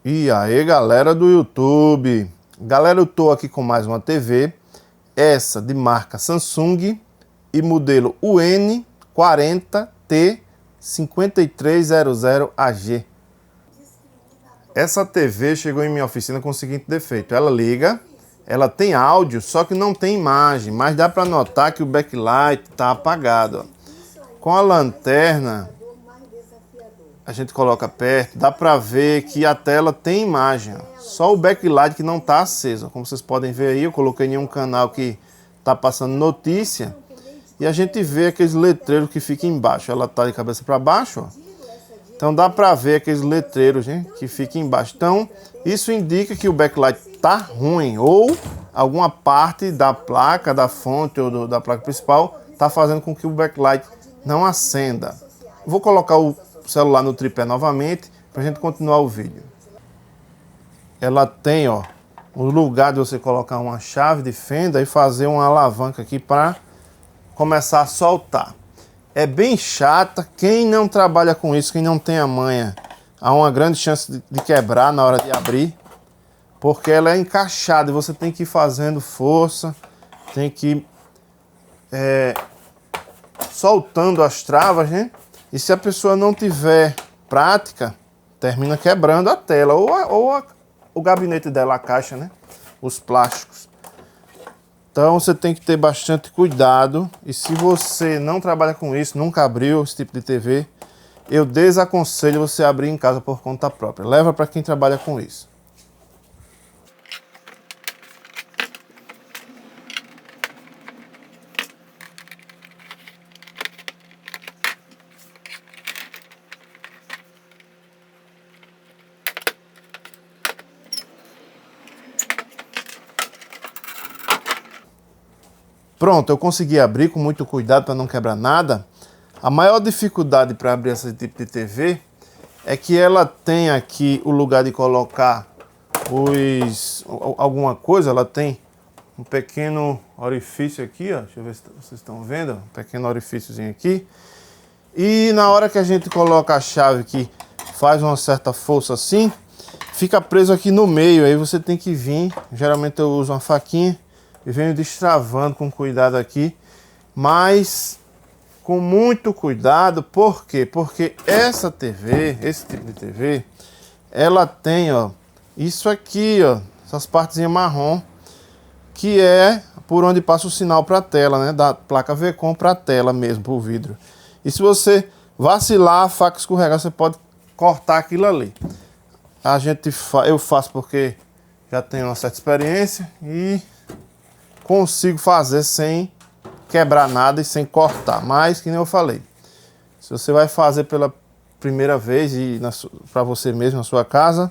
E aí, galera do YouTube, galera, eu tô aqui com mais uma TV, essa de marca Samsung e modelo UN40T5300AG. Essa TV chegou em minha oficina com o seguinte defeito: ela liga, ela tem áudio, só que não tem imagem, mas dá para notar que o backlight tá apagado. Com a lanterna a gente coloca perto, dá para ver que a tela tem imagem, só o backlight que não está aceso. Como vocês podem ver aí, eu coloquei em um canal que está passando notícia e a gente vê aqueles letreiros que ficam embaixo. Ela está de cabeça para baixo, ó. Então dá para ver aqueles letreiros, gente, que ficam embaixo. Então isso indica que o backlight está ruim ou alguma parte da placa, da fonte ou da placa principal está fazendo com que o backlight não acenda. Vou colocar o celular no tripé novamente para a gente continuar o vídeo. Ela tem, ó, o lugar de você colocar uma chave de fenda e fazer uma alavanca aqui para começar a soltar. É bem chata, quem não trabalha com isso, quem não tem a manha, há uma grande chance de quebrar na hora de abrir, porque ela é encaixada e você tem que ir fazendo força, tem que ir soltando as travas, né? E se a pessoa não tiver prática, termina quebrando a tela ou o gabinete dela, a caixa, né? Os plásticos. Então você tem que ter bastante cuidado. E se você não trabalha com isso, nunca abriu esse tipo de TV, eu desaconselho você abrir em casa por conta própria. Leva para quem trabalha com isso. Pronto, eu consegui abrir com muito cuidado para não quebrar nada. A maior dificuldade para abrir esse tipo de TV é que ela tem aqui o lugar de colocar alguma coisa. Ela tem um pequeno orifício aqui, ó. Deixa eu ver se vocês estão vendo, um pequeno orifíciozinho aqui. E na hora que a gente coloca a chave que faz uma certa força assim, fica preso aqui no meio. Aí você tem que vir, geralmente eu uso uma faquinha e venho destravando com cuidado aqui, mas com muito cuidado. Por quê? Porque essa TV, esse tipo de TV, ela tem, ó, isso aqui, ó, essas partezinhas marrom, que é por onde passa o sinal para a tela, né, da placa Vcom para a tela mesmo, para o vidro. E se você vacilar, a faca escorregar, você pode cortar aquilo ali. Eu faço porque já tenho uma certa experiência e consigo fazer sem quebrar nada e sem cortar. Mas, que nem eu falei, se você vai fazer pela primeira vez e para você mesmo na sua casa,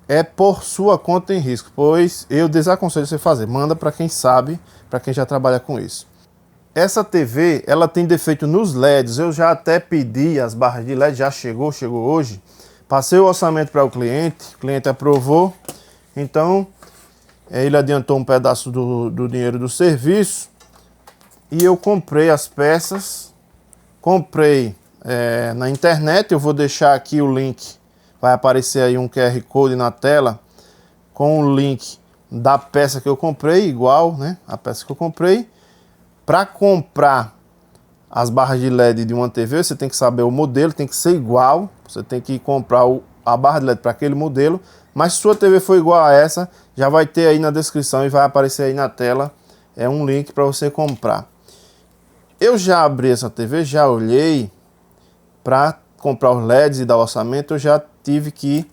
é por sua conta em risco, pois eu desaconselho você fazer. Manda para quem sabe, para quem já trabalha com isso. Essa TV, ela tem defeito nos LEDs. Eu já até pedi as barras de LED, já chegou hoje. Passei o orçamento para o cliente aprovou. Então ele adiantou um pedaço do dinheiro do serviço e eu comprei as peças, comprei na internet. Eu vou deixar aqui o link, vai aparecer aí um QR Code na tela com o link da peça que eu comprei, igual, né, a peça que eu comprei. Para comprar as barras de LED de uma TV, você tem que saber o modelo, tem que ser igual, você tem que comprar a barra de LED para aquele modelo. Mas se sua TV for igual a essa, já vai ter aí na descrição e vai aparecer aí na tela um link para você comprar. Eu já abri essa TV, já olhei para comprar os LEDs e dar orçamento. Eu já tive que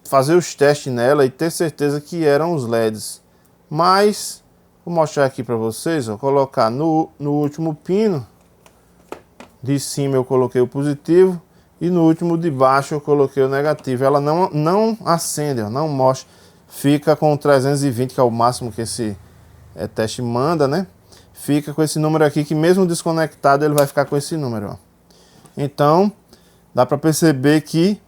fazer os testes nela e ter certeza que eram os LEDs. Mas vou mostrar aqui para vocês, ó, colocar no último pino de cima eu coloquei o positivo. E no último de baixo eu coloquei o negativo. Ela não acende, ó, não mostra. Fica com 320, que é o máximo que esse teste manda, né? Fica com esse número aqui, que mesmo desconectado ele vai ficar com esse número, ó. Então, dá para perceber que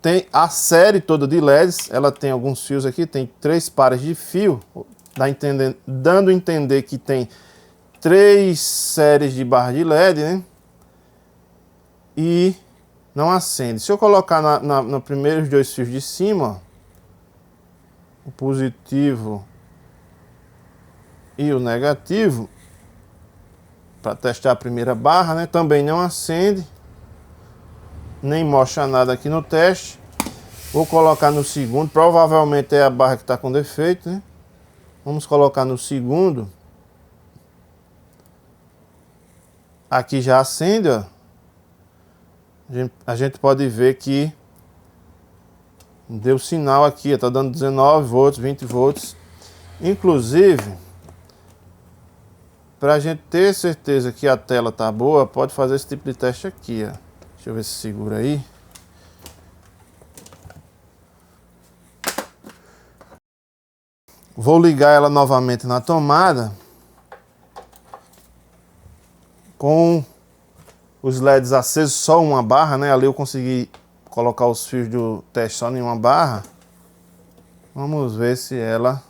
tem a série toda de LEDs. Ela tem alguns fios aqui, tem 3 pares de fio, dando a entender que tem 3 séries de barra de LED, né? e não acende. Se eu colocar no primeiros dois fios de cima, ó, o positivo e o negativo, para testar a primeira barra, né? Também não acende, nem mostra nada aqui no teste. Vou colocar no segundo, provavelmente é a barra que está com defeito, né? Vamos colocar no segundo. Aqui já acende, ó. A gente pode ver que deu sinal aqui, está dando 19 volts, 20 volts. Inclusive, para a gente ter certeza que a tela tá boa, pode fazer esse tipo de teste aqui, ó. Deixa eu ver se segura aí. Vou ligar ela novamente na tomada. Com os LEDs acesos, só uma barra, né? Ali eu consegui colocar os fios do teste só em uma barra. Vamos ver se ela...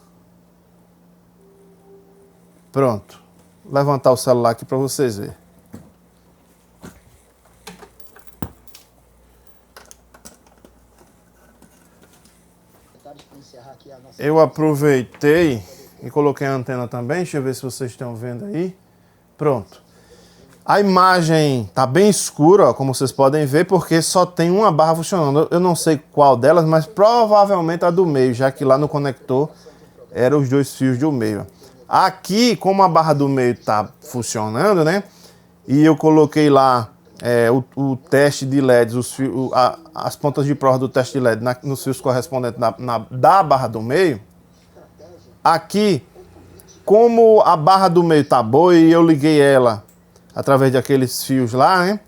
Pronto. Vou levantar o celular aqui para vocês verem. Eu aproveitei e coloquei a antena também. Deixa eu ver se vocês estão vendo aí. Pronto. A imagem tá bem escura, ó, como vocês podem ver, porque só tem uma barra funcionando. Eu não sei qual delas, mas provavelmente a do meio, já que lá no conector eram os dois fios do meio. Aqui, como a barra do meio tá funcionando, né? E eu coloquei lá o teste de LEDs, as pontas de prova do teste de LED nos fios correspondentes da barra do meio. Aqui, como a barra do meio tá boa e eu liguei ela através daqueles fios lá, né?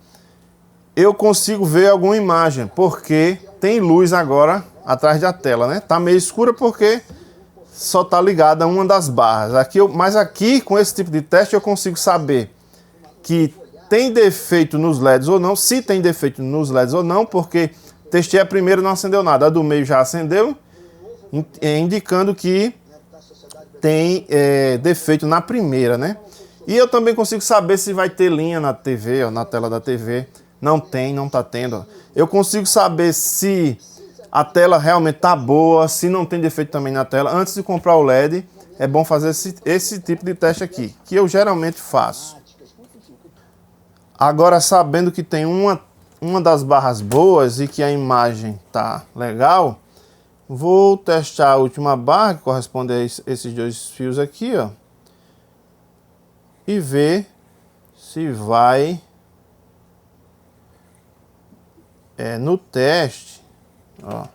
Eu consigo ver alguma imagem, porque tem luz agora atrás da tela, né? Tá meio escura porque só tá ligada uma das barras. Mas aqui, com esse tipo de teste, eu consigo saber que tem defeito nos LEDs ou não, se tem defeito nos LEDs ou não, porque testei a primeira e não acendeu nada. A do meio já acendeu, indicando que tem defeito na primeira, né? E eu também consigo saber se vai ter linha na TV, ó, na tela da TV. Não tem, não tá tendo. Eu consigo saber se a tela realmente tá boa, se não tem defeito também na tela. Antes de comprar o LED, é bom fazer esse tipo de teste aqui, que eu geralmente faço. Agora, sabendo que tem uma das barras boas e que a imagem tá legal, vou testar a última barra, que corresponde a esses dois fios aqui, ó. E ver se vai no teste, ó,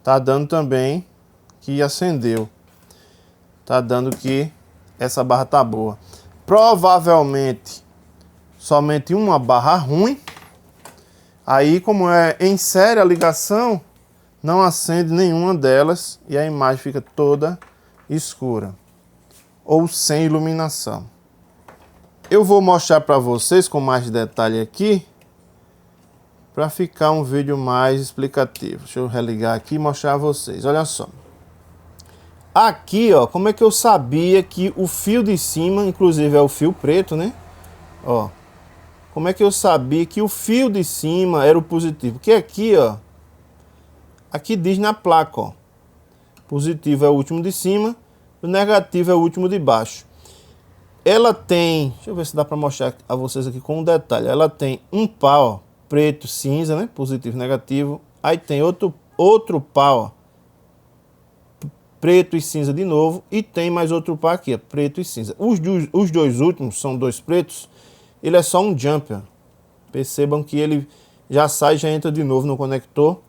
tá dando também que acendeu, tá dando que essa barra tá boa. Provavelmente somente uma barra ruim. Aí, como é em série a ligação, não acende nenhuma delas e a imagem fica toda escura ou sem iluminação. Eu vou mostrar para vocês com mais detalhe aqui, para ficar um vídeo mais explicativo. Deixa eu religar aqui e mostrar a vocês. Olha só. Aqui, ó, como é que eu sabia que o fio de cima, inclusive é o fio preto, né? Ó, como é que eu sabia que o fio de cima era o positivo? Porque aqui, ó, aqui diz na placa, ó, positivo é o último de cima, o negativo é o último de baixo. Ela tem, deixa eu ver se dá para mostrar a vocês aqui com um detalhe. Ela tem um pau, ó, preto, cinza, né? Positivo e negativo. Aí tem outro pau, ó, preto e cinza de novo. E tem mais outro pau aqui, ó, preto e cinza. Os dois últimos são dois pretos. Ele é só um jumper. Percebam que ele já sai e já entra de novo no conector,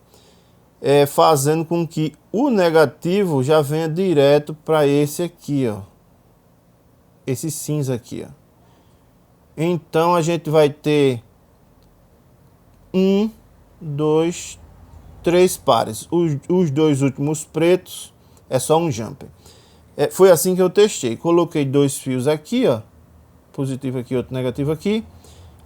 fazendo com que o negativo já venha direto para esse aqui, ó. Esse cinza aqui, ó. Então a gente vai ter 1, 2, 3 pares. Os dois últimos pretos é só um jumper. Foi assim que eu testei. Coloquei dois fios aqui, ó. Positivo aqui, outro negativo aqui.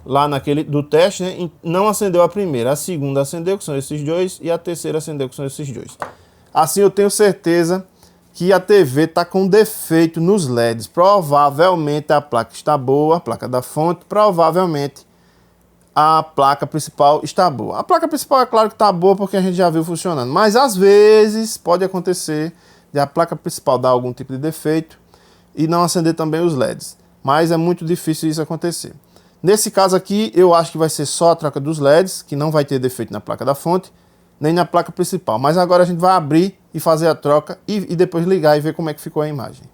Lá naquele do teste, né? Não acendeu a primeira. A segunda acendeu, que são esses dois. E a terceira acendeu, que são esses dois. Assim eu tenho certeza que a TV está com defeito nos LEDs. Provavelmente a placa está boa, a placa da fonte. Provavelmente a placa principal está boa. A placa principal é claro que está boa porque a gente já viu funcionando, mas às vezes pode acontecer de a placa principal dar algum tipo de defeito e não acender também os LEDs, mas é muito difícil isso acontecer. Nesse caso aqui, eu acho que vai ser só a troca dos LEDs, que não vai ter defeito na placa da fonte, nem na placa principal. Mas agora a gente vai abrir e fazer a troca e depois ligar e ver como é que ficou a imagem.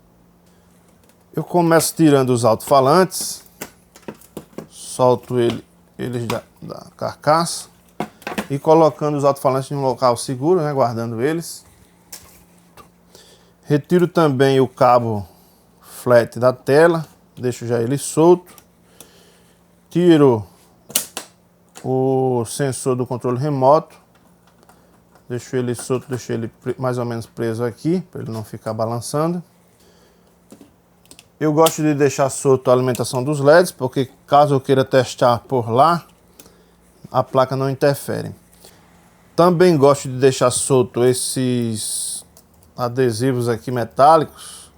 Eu começo tirando os alto-falantes, solto eles da carcaça e colocando os alto-falantes em um local seguro, né, guardando eles. Retiro também o cabo flat da tela, deixo já ele solto. Tiro o sensor do controle remoto, deixo ele solto, deixo ele mais ou menos preso aqui, para ele não ficar balançando. Eu gosto de deixar solto a alimentação dos LEDs, porque caso eu queira testar por lá, a placa não interfere. Também gosto de deixar solto esses adesivos aqui metálicos,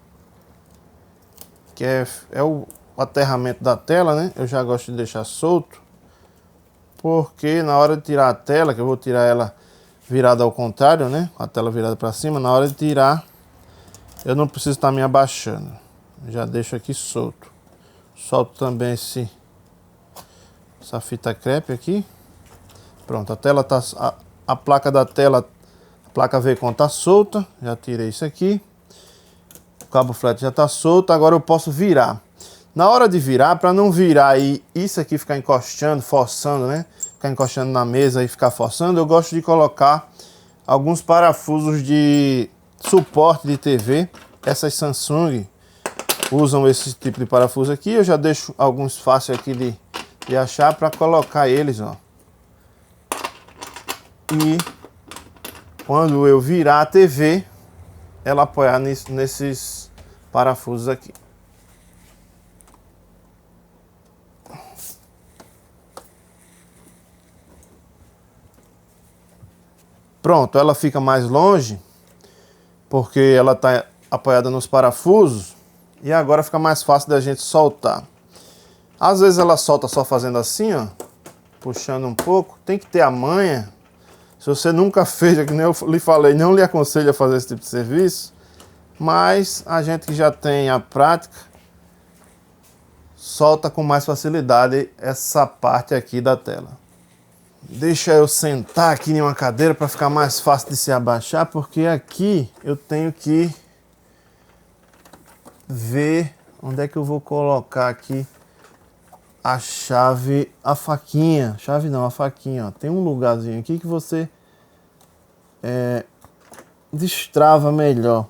que é o aterramento da tela, né? Eu já gosto de deixar solto, porque na hora de tirar a tela, que eu vou tirar ela virada ao contrário, né? A tela virada para cima, na hora de tirar, eu não preciso estar me abaixando. Já deixo aqui solto. Solto também essa fita crepe aqui. Pronto, a tela tá, a placa da tela, a placa Vcon tá solta. Já tirei isso aqui. O cabo flat já tá solto. Agora eu posso virar. Na hora de virar, para não virar e isso aqui ficar encostando, forçando, né? Ficar encostando na mesa e ficar forçando, eu gosto de colocar alguns parafusos de suporte de TV. Essas Samsung usam esse tipo de parafuso aqui. Eu já deixo alguns fácil aqui de achar para colocar eles, ó. E quando eu virar a TV, ela apoiar nesses parafusos aqui. Pronto, ela fica mais longe, porque ela está apoiada nos parafusos, e agora fica mais fácil da gente soltar. Às vezes ela solta só fazendo assim, ó, puxando um pouco. Tem que ter a manha. Se você nunca fez, que nem eu lhe falei, não lhe aconselho a fazer esse tipo de serviço, mas a gente que já tem a prática, solta com mais facilidade essa parte aqui da tela. Deixa eu sentar aqui em uma cadeira para ficar mais fácil de se abaixar, porque aqui eu tenho que ver onde é que eu vou colocar aqui a chave, a faquinha. Chave não, a faquinha, ó. Tem um lugarzinho aqui que você destrava melhor.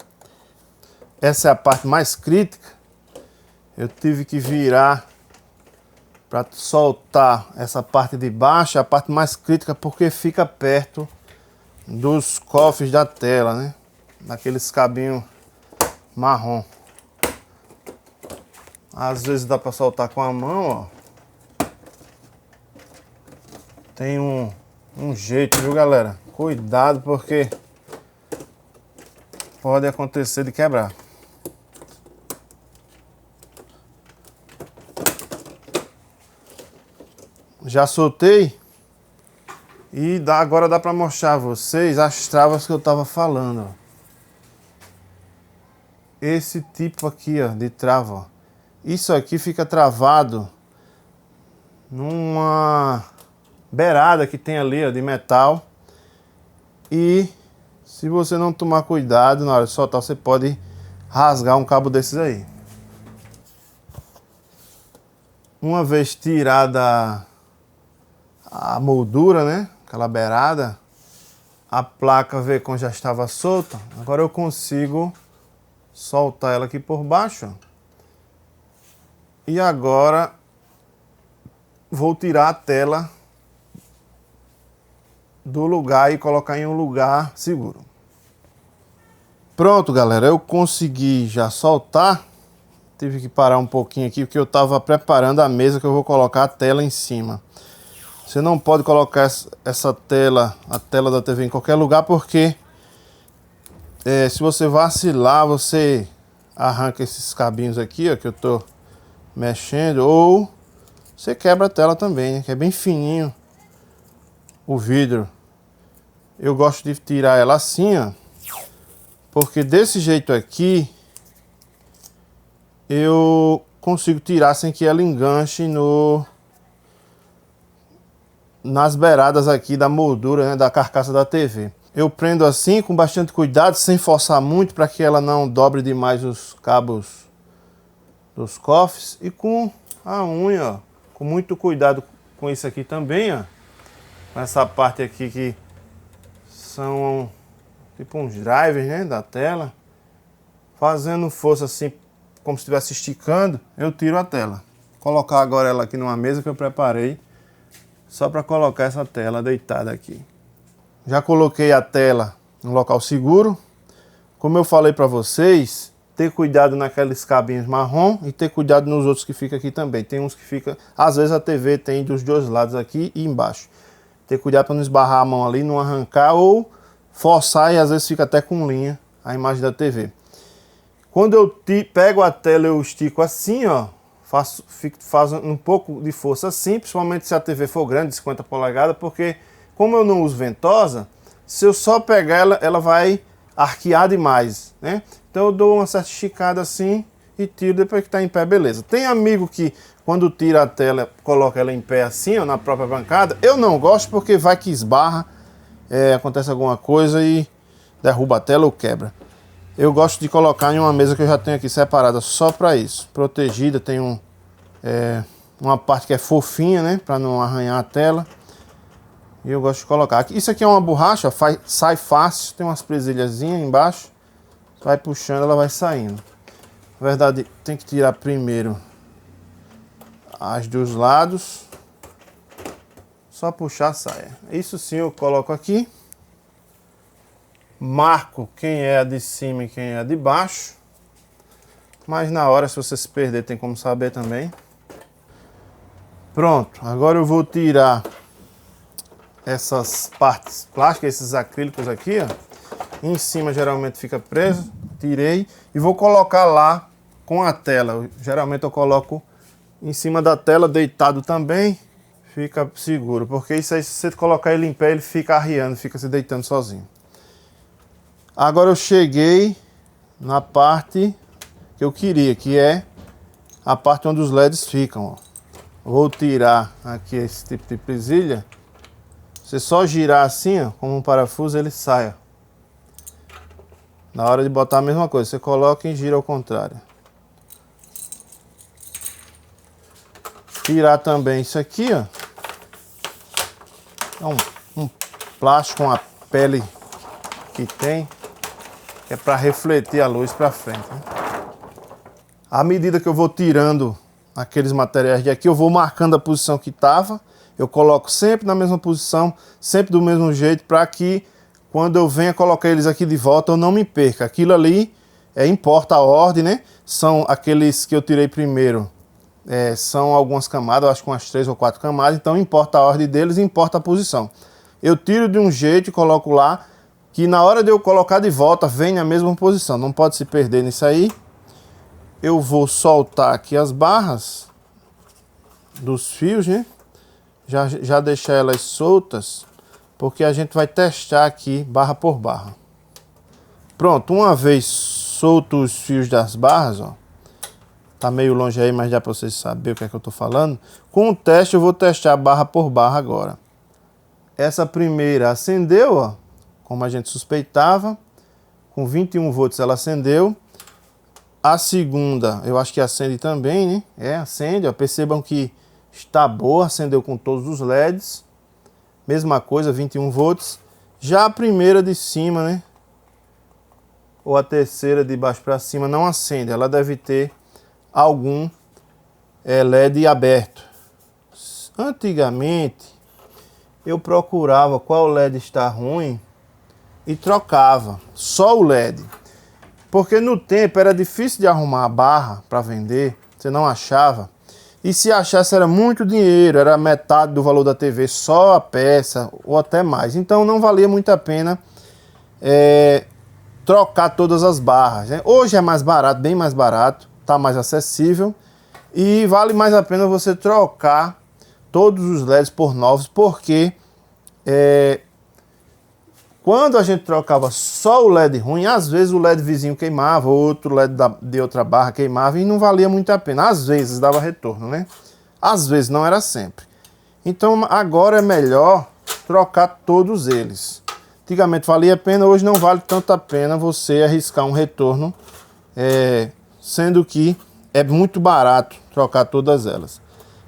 Essa é a parte mais crítica. Eu tive que virar para soltar essa parte de baixo, a parte mais crítica, porque fica perto dos cofres da tela, né? Daqueles cabinhos marrom. Às vezes dá para soltar com a mão, ó. Tem um jeito, viu, galera? Cuidado, porque pode acontecer de quebrar. Já soltei e agora dá para mostrar a vocês as travas que eu estava falando. Ó. Esse tipo aqui, ó, de trava. Ó. Isso aqui fica travado numa beirada que tem ali, ó, de metal. E se você não tomar cuidado na hora de soltar, você pode rasgar um cabo desses aí. Uma vez tirada a moldura, né? Aquela beirada, a placa Vcon já estava solta. Agora eu consigo soltar ela aqui por baixo. E agora vou tirar a tela do lugar e colocar em um lugar seguro. Pronto, galera, eu consegui já soltar. Tive que parar um pouquinho aqui porque eu estava preparando a mesa que eu vou colocar a tela em cima. Você não pode colocar essa tela, a tela da TV em qualquer lugar, porque se você vacilar, você arranca esses cabinhos aqui, ó, que eu tô mexendo, ou você quebra a tela também, né? Que é bem fininho o vidro. Eu gosto de tirar ela assim, ó, porque desse jeito aqui eu consigo tirar sem que ela enganche nas beiradas aqui da moldura, né, da carcaça da TV. Eu prendo assim com bastante cuidado, sem forçar muito, para que ela não dobre demais os cabos dos cofres, e com a unha, ó, com muito cuidado com isso aqui também, ó, com essa parte aqui que são tipo uns drivers, né, da tela, fazendo força assim, como se estivesse esticando, eu tiro a tela. Vou colocar agora ela aqui numa mesa que eu preparei, só para colocar essa tela deitada aqui. Já coloquei a tela no local seguro. Como eu falei para vocês, ter cuidado naqueles cabinhos marrom e ter cuidado nos outros que ficam aqui também. Tem uns que fica, às vezes a TV tem dos dois lados aqui e embaixo. Ter cuidado para não esbarrar a mão ali, não arrancar ou forçar, e às vezes fica até com linha a imagem da TV. Quando eu pego a tela, eu estico assim, ó, faz um pouco de força assim, principalmente se a TV for grande, de 50 polegadas, porque como eu não uso ventosa, se eu só pegar ela, ela vai arquear demais, né? Então eu dou uma certa esticada assim e tiro, depois que está em pé, beleza. Tem amigo que quando tira a tela, coloca ela em pé assim, ó, na própria bancada. Eu não gosto porque vai que esbarra, acontece alguma coisa e derruba a tela ou quebra. Eu gosto de colocar em uma mesa que eu já tenho aqui separada só para isso. Protegida, tem uma parte que é fofinha, né, para não arranhar a tela. E eu gosto de colocar aqui. Isso aqui é uma borracha, sai fácil, tem umas presilhazinhas embaixo. Vai puxando, ela vai saindo. Na verdade, tem que tirar primeiro as dos lados. Só puxar, sai. Isso sim eu coloco aqui. Marco quem é a de cima e quem é a de baixo. Mas na hora, se você se perder, tem como saber também. Pronto, agora eu vou tirar essas partes plásticas, esses acrílicos aqui, ó. Em cima geralmente fica preso. Tirei e vou colocar lá com a tela. Geralmente eu coloco em cima da tela, deitado também. Fica seguro, porque isso aí, se você colocar ele em pé, ele fica arriando, fica se deitando sozinho. Agora eu cheguei na parte que eu queria, que é a parte onde os LEDs ficam, ó. Vou tirar aqui esse tipo de presilha. Você só girar assim, ó, como um parafuso, ele sai, ó. Na hora de botar a mesma coisa, você coloca e gira ao contrário. Tirar também isso aqui, ó. É um plástico com a pele que tem, que é para refletir a luz para frente, né? À medida que eu vou tirando aqueles materiais de aqui, eu vou marcando a posição que estava. Eu coloco sempre na mesma posição, sempre do mesmo jeito, para que quando eu venha colocar eles aqui de volta, eu não me perca. Aquilo ali importa a ordem, né? São aqueles que eu tirei primeiro. São algumas camadas, eu acho que umas 3 ou 4 camadas, então importa a ordem deles e importa a posição. Eu tiro de um jeito e coloco lá, que na hora de eu colocar de volta, vem na mesma posição. Não pode se perder nisso aí. Eu vou soltar aqui as barras dos fios, né? Já deixar elas soltas, porque a gente vai testar aqui barra por barra. Pronto, uma vez solto os fios das barras, ó, tá meio longe aí, mas dá para vocês saberem o que é que eu tô falando. Com o teste eu vou testar barra por barra agora. Essa primeira acendeu, ó, como a gente suspeitava, com 21 volts ela acendeu. A segunda, eu acho que acende também, né? Acende, ó, percebam que está boa, acendeu com todos os LEDs. Mesma coisa, 21 volts. Já a primeira de cima, né? Ou a terceira de baixo para cima não acende. Ela deve ter algum LED aberto. Antigamente, eu procurava qual LED está ruim e trocava. Só o LED. Porque no tempo era difícil de arrumar a barra para vender. Você não achava. E se achasse era muito dinheiro, era metade do valor da TV, só a peça, ou até mais. Então não valia muito a pena trocar todas as barras, né? Hoje é mais barato, bem mais barato, tá mais acessível. E vale mais a pena você trocar todos os LEDs por novos, porque quando a gente trocava só o LED ruim, às vezes o LED vizinho queimava, outro LED de outra barra queimava e não valia muito a pena. Às vezes dava retorno, né? Às vezes, não era sempre. Então agora é melhor trocar todos eles. Antigamente valia a pena, hoje não vale tanto a pena você arriscar um retorno, sendo que é muito barato trocar todas elas.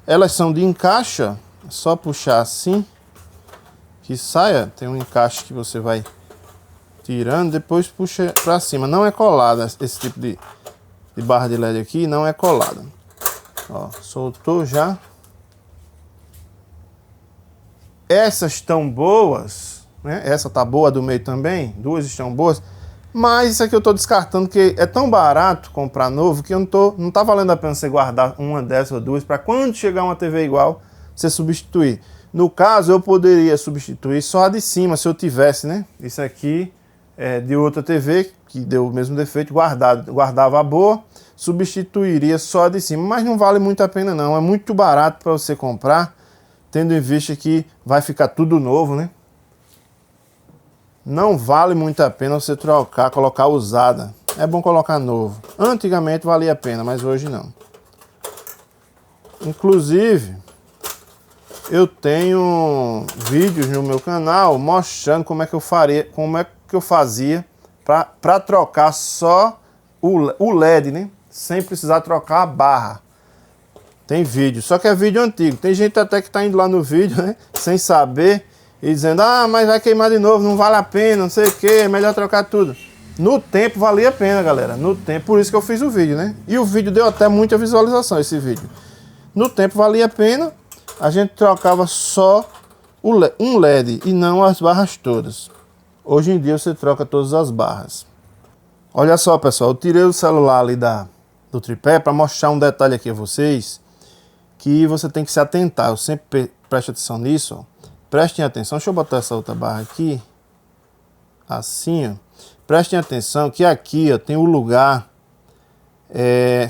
Elas são de encaixe, é só puxar assim que saia. Tem um encaixe que você vai tirando, depois puxa para cima. Não é colada, esse tipo de barra de LED aqui não é colada. Ó, soltou já. Essas estão boas, né? Essa tá boa, do meio também, duas estão boas. Mas isso aqui eu tô descartando, porque é tão barato comprar novo que não tá valendo a pena você guardar uma dessas ou duas para quando chegar uma TV igual, você substituir. No caso, eu poderia substituir só a de cima, se eu tivesse, né? Isso aqui é de outra TV, que deu o mesmo defeito, guardava a boa, substituiria só a de cima. Mas não vale muito a pena não, é muito barato para você comprar, tendo em vista que vai ficar tudo novo, né? Não vale muito a pena você trocar, colocar usada. É bom colocar novo. Antigamente valia a pena, mas hoje não. Inclusive, eu tenho vídeos no meu canal mostrando como é que eu fazia para trocar só o LED, né? Sem precisar trocar a barra. Tem vídeo, só que é vídeo antigo. Tem gente até que tá indo lá no vídeo, né? Sem saber. E dizendo, mas vai queimar de novo, não vale a pena, não sei o que, é melhor trocar tudo. No tempo valia a pena, galera. No tempo, por isso que eu fiz o vídeo, né? E o vídeo deu até muita visualização, esse vídeo. No tempo valia a pena, a gente trocava só um LED e não as barras todas. Hoje em dia você troca todas as barras. Olha só, pessoal, eu tirei o celular ali do tripé para mostrar um detalhe aqui a vocês, que você tem que se atentar. Eu sempre presto atenção nisso, ó. Prestem atenção, deixa eu botar essa outra barra aqui, assim, ó. Prestem atenção que aqui, ó, tem o lugar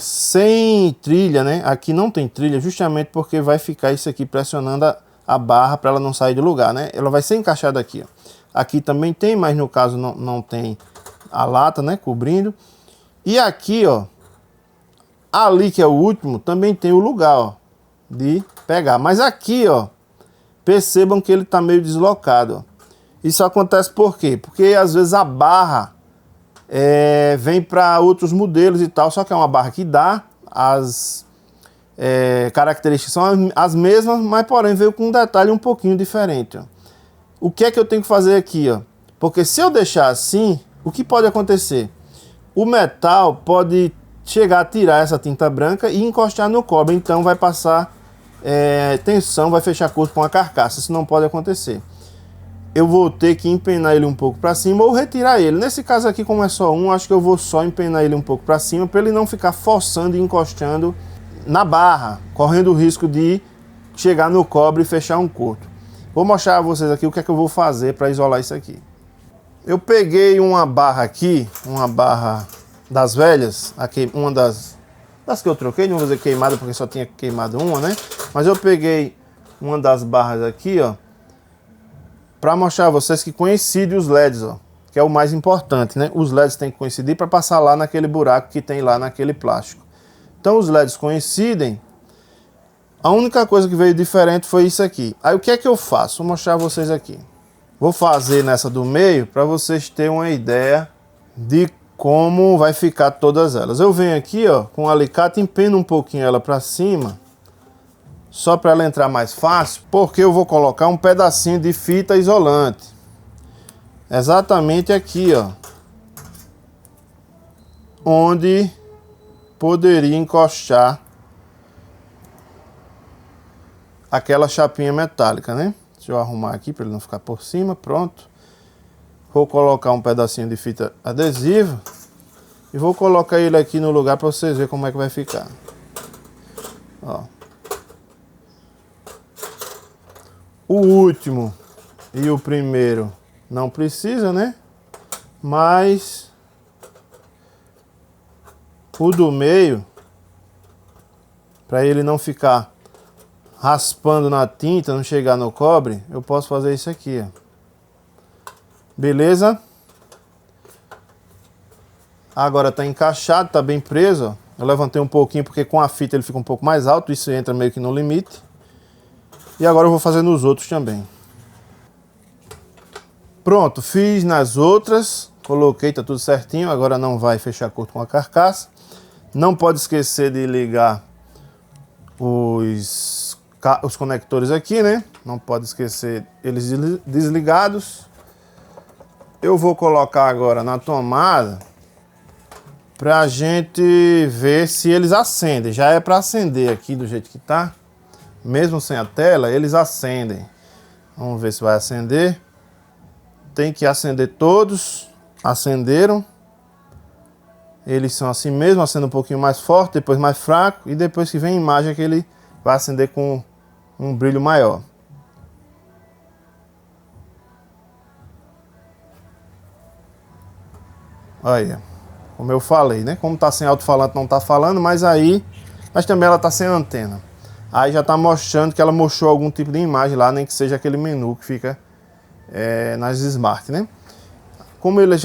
sem trilha, né? Aqui não tem trilha, justamente porque vai ficar isso aqui pressionando a barra para ela não sair do lugar, né? Ela vai ser encaixada aqui, ó. Aqui também tem, mas no caso não tem a lata, né, cobrindo. E aqui, ó, ali que é o último, também tem o lugar, ó, de pegar. Mas aqui, ó, percebam que ele está meio deslocado. Isso acontece por quê? Porque às vezes a barra vem para outros modelos e tal, só que é uma barra que dá, as características são as mesmas, mas porém veio com um detalhe um pouquinho diferente. Ó. O que é que eu tenho que fazer aqui? Ó? Porque se eu deixar assim, o que pode acontecer? O metal pode chegar a tirar essa tinta branca e encostar no cobre, então vai passar tensão, vai fechar curto com a carcaça. Isso não pode acontecer. Eu vou ter que empenar ele um pouco para cima ou retirar ele. Nesse caso aqui, como é só um, acho que eu vou só empenar ele um pouco para cima para ele não ficar forçando e encostando na barra, correndo o risco de chegar no cobre e fechar um curto. Vou mostrar a vocês aqui o que é que eu vou fazer para isolar isso aqui. Eu peguei uma barra aqui, uma barra das velhas, aqui, uma das que eu troquei, não vou dizer queimada porque só tinha queimado uma, né? Mas eu peguei uma das barras aqui, ó, para mostrar a vocês que coincide os LEDs, ó, que é o mais importante, né? Os LEDs têm que coincidir para passar lá naquele buraco que tem lá naquele plástico. Então os LEDs coincidem. A única coisa que veio diferente foi isso aqui. Aí o que é que eu faço? Vou mostrar a vocês aqui. Vou fazer nessa do meio para vocês terem uma ideia de como vai ficar todas elas. Eu venho aqui, ó, com o alicate, empeno um pouquinho ela para cima, só para ela entrar mais fácil, porque eu vou colocar um pedacinho de fita isolante. Exatamente aqui, ó, onde poderia encostar aquela chapinha metálica, né? Deixa eu arrumar aqui para ele não ficar por cima, pronto. Vou colocar um pedacinho de fita adesiva e vou colocar ele aqui no lugar para vocês verem como é que vai ficar. Ó. O último e o primeiro não precisa, né? Mas o do meio para ele não ficar raspando na tinta, não chegar no cobre, eu posso fazer isso aqui, ó. Beleza? Agora tá encaixado, tá bem preso, ó. Eu levantei um pouquinho porque com a fita ele fica um pouco mais alto, isso entra meio que no limite. E agora eu vou fazer nos outros também. Pronto, fiz nas outras, coloquei, tá tudo certinho, agora não vai fechar curto com a carcaça. Não pode esquecer de ligar os conectores aqui, né? Não pode esquecer eles desligados. Eu vou colocar agora na tomada pra gente ver se eles acendem. Já é para acender aqui do jeito que tá. Mesmo sem a tela, eles acendem. Vamos ver se vai acender. Tem que acender todos. Acenderam. Eles são assim mesmo, acende um pouquinho mais forte, depois mais fraco. E depois que vem a imagem é que ele vai acender com um brilho maior. Olha, como eu falei, né? Como tá sem alto-falante não tá falando, mas também ela tá sem antena. Aí já tá mostrando que ela mostrou algum tipo de imagem lá, nem que seja aquele menu que fica nas Smart, né? Como ela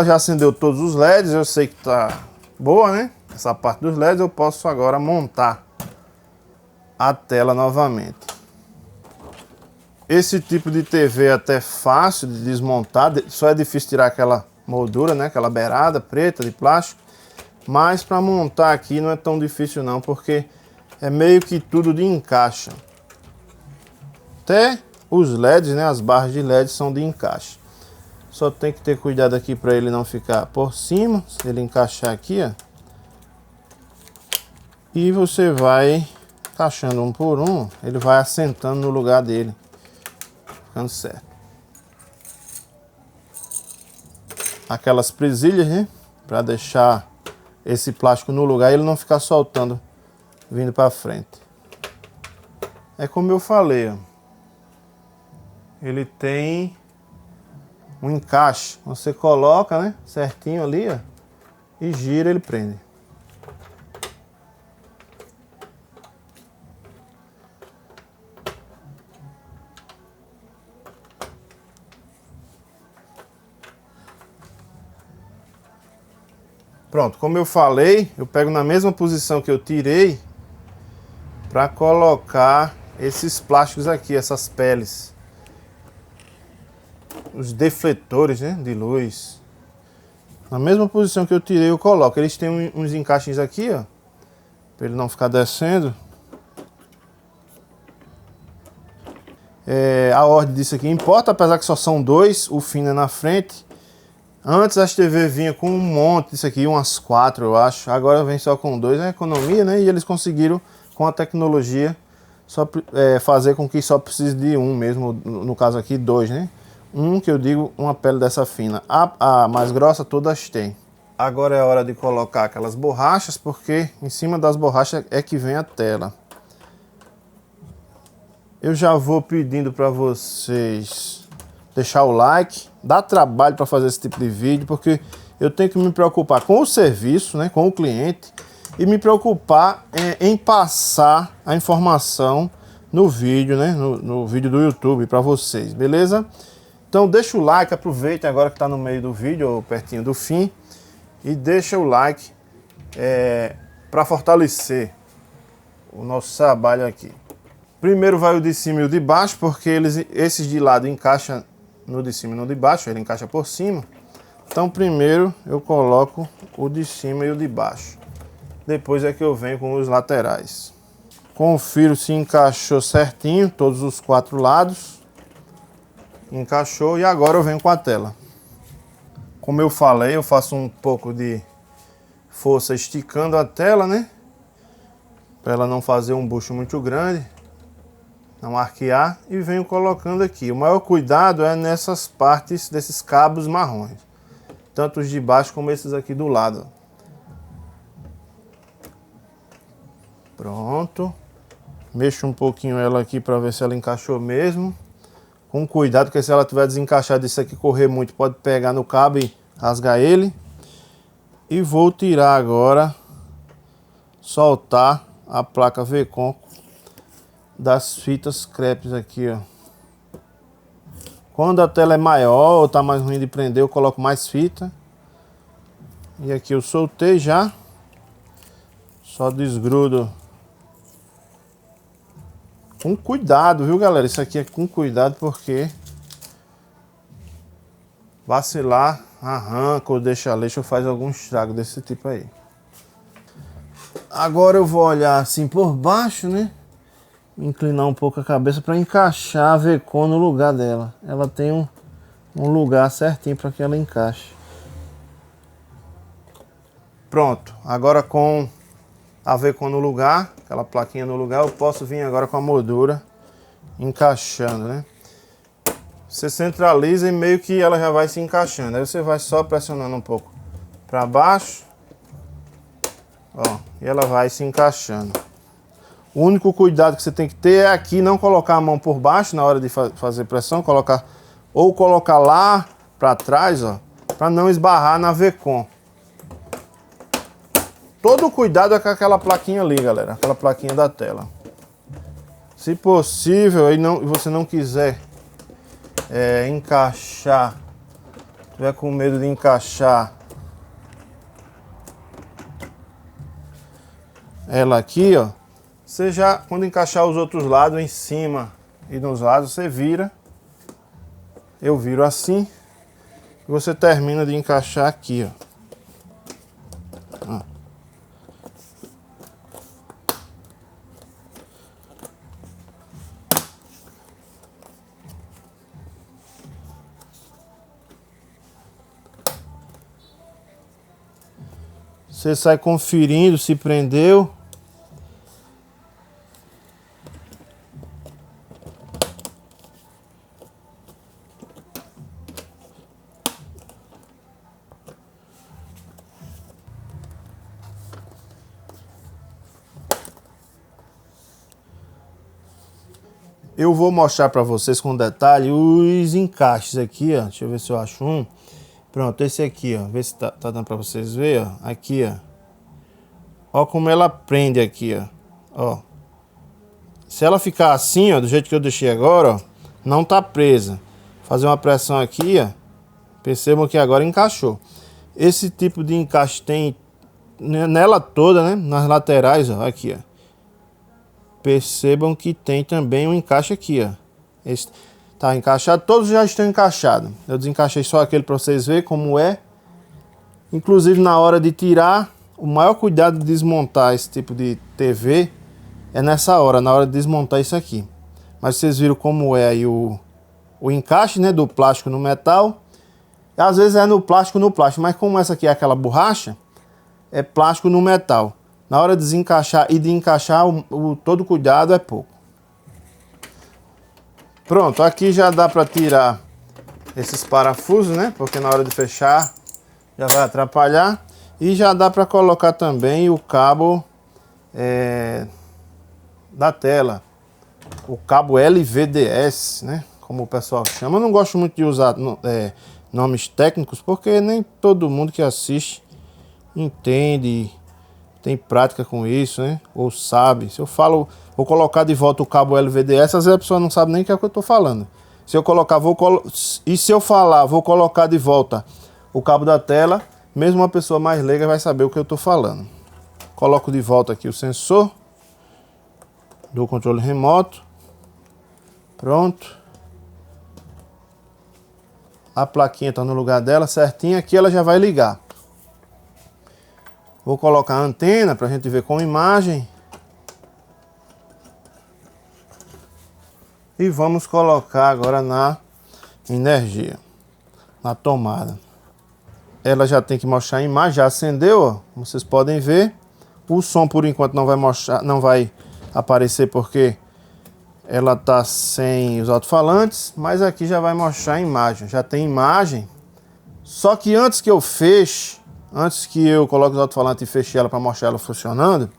já acendeu todos os LEDs, eu sei que tá boa, né? Essa parte dos LEDs eu posso agora montar a tela novamente. Esse tipo de TV é até fácil de desmontar, só é difícil tirar aquela moldura, né? Aquela beirada preta de plástico. Mas para montar aqui não é tão difícil não, porque é meio que tudo de encaixe. Até os LEDs, né? As barras de LED são de encaixe. Só tem que ter cuidado aqui para ele não ficar por cima. Se ele encaixar aqui, ó. E você vai encaixando um por um, ele vai assentando no lugar dele. Ficando certo. Aquelas presilhas, né? Para deixar esse plástico no lugar e ele não ficar soltando, vindo para frente. É como eu falei, ó. Ele tem um encaixe. Você coloca, né? Certinho ali, ó. E gira, ele prende. Pronto, como eu falei, eu pego na mesma posição que eu tirei para colocar esses plásticos aqui, essas peles. Os defletores, né, de luz. Na mesma posição que eu tirei, eu coloco. Eles têm uns encaixes aqui, ó, para ele não ficar descendo. A ordem disso aqui importa, apesar que só são dois, o fino é na frente. Antes as TV vinha com um monte disso aqui, umas 4 eu acho. Agora vem só com 2, é economia, né? E eles conseguiram, com a tecnologia, fazer com que só precise de um mesmo, no caso aqui 2, né? Um que eu digo, uma pele dessa fina. A mais grossa todas têm. Agora é a hora de colocar aquelas borrachas, porque em cima das borrachas é que vem a tela. Eu já vou pedindo para vocês deixar o like. Dá trabalho para fazer esse tipo de vídeo, porque eu tenho que me preocupar com o serviço, né, com o cliente, e me preocupar em passar a informação no vídeo, né, no vídeo do YouTube para vocês, beleza? Então deixa o like, aproveita agora que está no meio do vídeo, ou pertinho do fim, e deixa o like para fortalecer o nosso trabalho aqui. Primeiro vai o de cima e o de baixo, porque esses de lado encaixam no de cima e no de baixo, ele encaixa por cima. Então primeiro eu coloco o de cima e o de baixo. Depois é que eu venho com os laterais. Confiro se encaixou certinho, todos os 4 lados. Encaixou e agora eu venho com a tela. Como eu falei, eu faço um pouco de força esticando a tela, né? Para ela não fazer um bucho muito grande. Não arquear, e venho colocando aqui. O maior cuidado é nessas partes desses cabos marrons, tanto os de baixo como esses aqui do lado. Pronto. Mexo um pouquinho ela aqui para ver se ela encaixou mesmo. Com cuidado, porque se ela tiver desencaixada, isso aqui correr muito, pode pegar no cabo e rasgar ele. E vou tirar agora, soltar a placa Vcon das fitas crepes aqui, ó. Quando a tela é maior ou tá mais ruim de prender, eu coloco mais fita. E aqui eu soltei já. Só desgrudo. Com cuidado, viu, galera? Isso aqui é com cuidado porque vacilar, arranca ou deixa leixo ou faz algum estrago desse tipo aí. Agora eu vou olhar assim por baixo, né? Inclinar um pouco a cabeça para encaixar a Vcon no lugar dela. Ela tem um lugar certinho para que ela encaixe. Pronto. Agora com a Vcon no lugar, aquela plaquinha no lugar, eu posso vir agora com a moldura encaixando, né? Você centraliza e meio que ela já vai se encaixando. Aí você vai só pressionando um pouco para baixo. Ó, e ela vai se encaixando. O único cuidado que você tem que ter é aqui não colocar a mão por baixo na hora de fazer pressão, colocar lá para trás, ó, para não esbarrar na Vcon. Todo cuidado é com aquela plaquinha ali, galera, aquela plaquinha da tela. Se possível, aí você não quiser encaixar, tiver com medo de encaixar ela aqui, ó, você já, quando encaixar os outros lados em cima e nos lados, você vira. Eu viro assim. E você termina de encaixar aqui, ó. Você sai conferindo se prendeu. Eu vou mostrar para vocês com detalhe os encaixes aqui, ó. Deixa eu ver se eu acho um. Pronto, esse aqui, ó. Vê se tá dando para vocês ver, ó. Aqui, ó. Ó como ela prende aqui, ó. Ó. Se ela ficar assim, ó, do jeito que eu deixei agora, ó, não tá presa. Fazer uma pressão aqui, ó. Percebam que agora encaixou. Esse tipo de encaixe tem nela toda, né? Nas laterais, ó. Aqui, ó. Percebam que tem também um encaixe aqui, ó. Esse tá encaixado, todos já estão encaixados. Eu desencaixei só aquele para vocês verem como é. Inclusive na hora de tirar, o maior cuidado de desmontar esse tipo de TV é nessa hora, na hora de desmontar isso aqui. Mas vocês viram como é aí o encaixe, né, do plástico no metal. Às vezes é no plástico, mas como essa aqui é aquela borracha, é plástico no metal. Na hora de desencaixar e de encaixar, todo cuidado é pouco. Pronto, aqui já dá para tirar esses parafusos, né? Porque na hora de fechar já vai atrapalhar. E já dá para colocar também o cabo da tela. O cabo LVDS, né? Como o pessoal chama. Eu não gosto muito de usar nomes técnicos, porque nem todo mundo que assiste entende, tem prática com isso, né? Ou sabe. Se eu falo, vou colocar de volta o cabo LVDS, às vezes a pessoa não sabe nem o que é que eu estou falando. Se eu colocar, e se eu falar, vou colocar de volta o cabo da tela, mesmo uma pessoa mais leiga vai saber o que eu estou falando. Coloco de volta aqui o sensor do controle remoto. Pronto. A plaquinha está no lugar dela certinho, aqui ela já vai ligar. Vou colocar a antena para a gente ver com imagem. E vamos colocar agora na energia, na tomada. Ela já tem que mostrar a imagem, já acendeu, ó, como vocês podem ver. O som por enquanto não vai mostrar, não vai aparecer porque ela tá sem os alto-falantes, mas aqui já vai mostrar a imagem. Já tem imagem. Só que antes que eu feche, antes que eu coloque os alto-falantes e feche ela para mostrar ela funcionando,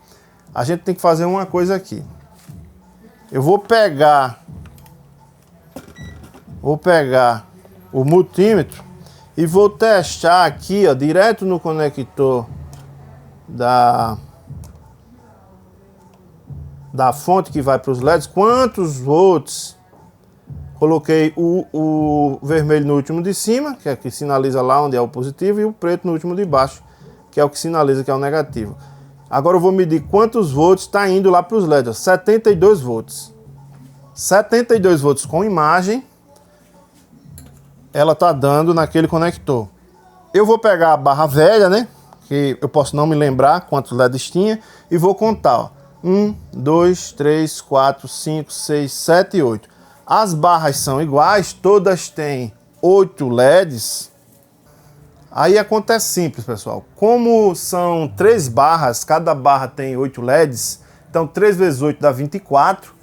a gente tem que fazer uma coisa aqui. Eu vou pegar o multímetro e vou testar aqui, ó, direto no conector da fonte que vai para os LEDs, quantos volts. Coloquei o vermelho no último de cima, que é o que sinaliza lá onde é o positivo, e o preto no último de baixo, que é o que sinaliza que é o negativo. Agora eu vou medir quantos volts está indo lá para os LEDs. Ó, 72 volts. 72 volts com imagem, ela está dando naquele conector. Eu vou pegar a barra velha, né? Que eu posso não me lembrar quantos LEDs tinha, e vou contar. Ó. 1, 2, 3, 4, 5, 6, 7 e 8. As barras são iguais, todas têm 8 LEDs. Aí acontece simples, pessoal. Como são 3 barras, cada barra tem 8 LEDs, então 3 vezes 8 dá 24.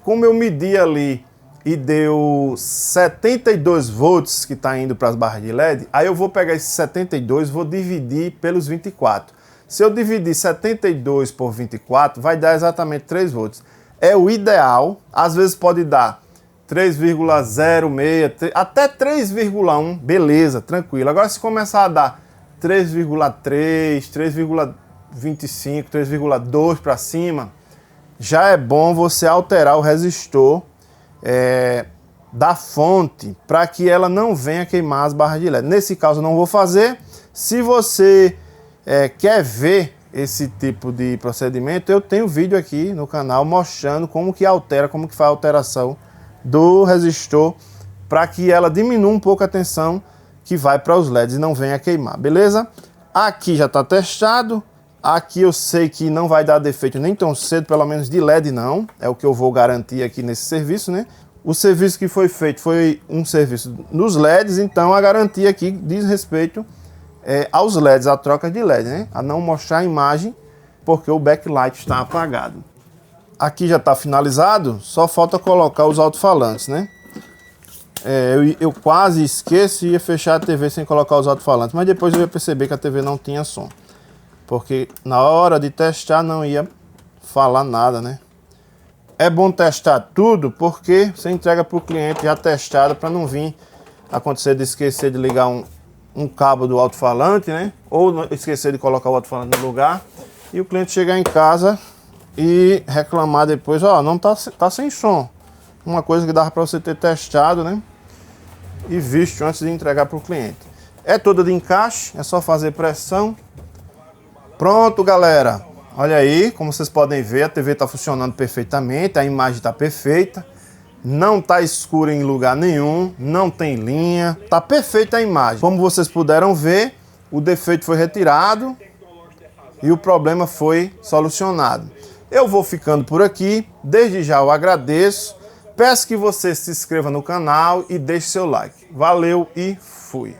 Como eu medi ali e deu 72 volts que está indo para as barras de LED, aí eu vou pegar esses 72 e vou dividir pelos 24. Se eu dividir 72 por 24, vai dar exatamente 3 volts. É o ideal, às vezes pode dar 3,06, até 3,1, beleza, tranquilo. Agora se começar a dar 3,3, 3,25, 3,2 para cima, já é bom você alterar o resistor da fonte para que ela não venha queimar as barras de LED. Nesse caso eu não vou fazer. Se você quer ver esse tipo de procedimento, eu tenho vídeo aqui no canal mostrando como que altera, como que faz a alteração do resistor para que ela diminua um pouco a tensão que vai para os LEDs e não venha queimar, beleza? Aqui já está testado. Aqui eu sei que não vai dar defeito nem tão cedo, pelo menos de LED não. É o que eu vou garantir aqui nesse serviço, né? O serviço que foi feito foi um serviço nos LEDs, então a garantia aqui diz respeito aos LEDs, a troca de LED, né? A não mostrar a imagem porque o backlight está apagado. Aqui já está finalizado, só falta colocar os alto-falantes, né? Eu quase esqueço e ia fechar a TV sem colocar os alto-falantes, mas depois eu ia perceber que a TV não tinha som. Porque na hora de testar não ia falar nada, né? É bom testar tudo porque você entrega para o cliente já testado para não vir acontecer de esquecer de ligar um cabo do alto-falante, né? Ou esquecer de colocar o alto-falante no lugar e o cliente chegar em casa e reclamar depois, ó, não tá sem som. Uma coisa que dava para você ter testado, né? E visto antes de entregar para o cliente. É toda de encaixe, é só fazer pressão. Pronto, galera. Olha aí, como vocês podem ver, a TV está funcionando perfeitamente, a imagem está perfeita, não está escura em lugar nenhum, não tem linha, está perfeita a imagem. Como vocês puderam ver, o defeito foi retirado e o problema foi solucionado. Eu vou ficando por aqui, desde já eu agradeço, peço que você se inscreva no canal e deixe seu like. Valeu e fui!